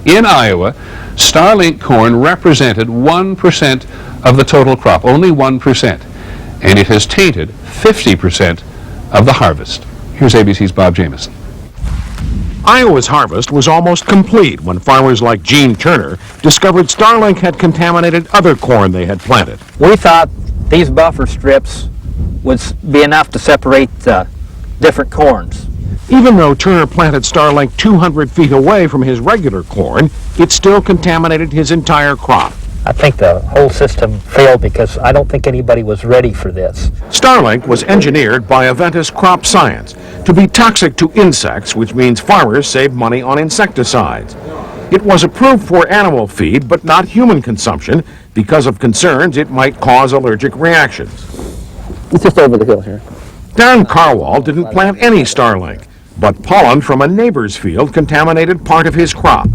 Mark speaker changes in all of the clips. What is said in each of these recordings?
Speaker 1: In Iowa, Starlink corn represented 1% of the total crop, only 1%, and it has tainted 50% of the harvest. Here's ABC's Bob Jamieson.
Speaker 2: Iowa's harvest was almost complete when farmers like Gene Turner discovered Starlink had contaminated other corn they had planted.
Speaker 3: We thought these buffer strips would be enough to separate different corns.
Speaker 2: Even though Turner planted Starlink 200 feet away from his regular corn, it still contaminated his entire crop.
Speaker 3: I think the whole system failed because I don't think anybody was ready for this.
Speaker 2: Starlink was engineered by Aventis Crop Science to be toxic to insects, which means farmers save money on insecticides. It was approved for animal feed, but not human consumption, because of concerns it might cause allergic reactions.
Speaker 4: It's just over the hill here.
Speaker 2: Don Carwall didn't plant any Starlink, but pollen from a neighbor's field contaminated part of his crop.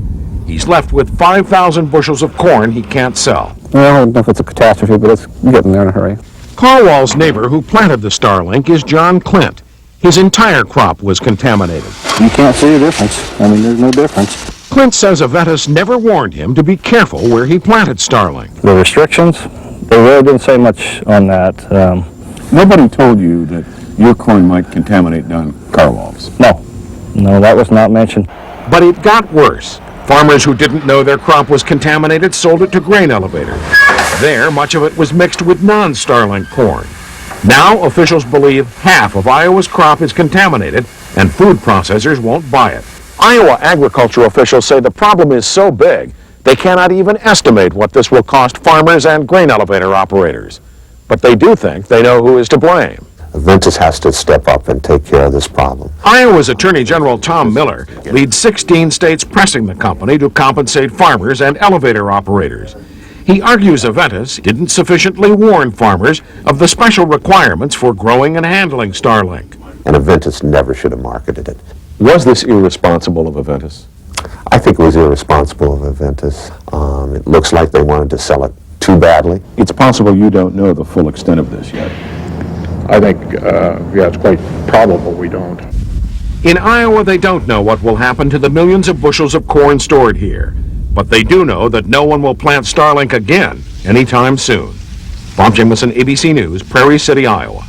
Speaker 2: He's left with 5,000 bushels of corn he can't sell.
Speaker 4: Well, I don't know if it's a catastrophe, but it's getting there in a hurry.
Speaker 2: Carwall's neighbor who planted the Starlink is John Clint. His entire crop was contaminated.
Speaker 4: You can't see a difference. I mean, there's no difference.
Speaker 2: Clint says Aventis never warned him to be careful where he planted Starlink.
Speaker 4: The restrictions, they really didn't say much on that.
Speaker 5: Nobody told you that your corn might contaminate Don Carwall's.
Speaker 4: No, that was not mentioned.
Speaker 2: But it got worse. Farmers who didn't know their crop was contaminated sold it to grain elevators. There, much of it was mixed with non-Starlink corn. Now, officials believe half of Iowa's crop is contaminated, and food processors won't buy it. Iowa agriculture officials say the problem is so big, they cannot even estimate what this will cost farmers and grain elevator operators. But they do think they know who is to blame.
Speaker 6: Aventis has to step up and take care of this problem.
Speaker 2: Iowa's Attorney General Tom Miller leads 16 states pressing the company to compensate farmers and elevator operators. He argues Aventis didn't sufficiently warn farmers of the special requirements for growing and handling Starlink.
Speaker 6: And Aventis never should have marketed it.
Speaker 5: Was this irresponsible of Aventis?
Speaker 6: I think it was irresponsible of Aventis. It looks like they wanted to sell it too badly.
Speaker 5: It's possible you don't know the full extent of this yet.
Speaker 7: I think, it's quite probable we don't.
Speaker 2: In Iowa, they don't know what will happen to the millions of bushels of corn stored here. But they do know that no one will plant Starlink again anytime soon. Bob Jamieson, ABC News, Prairie City, Iowa.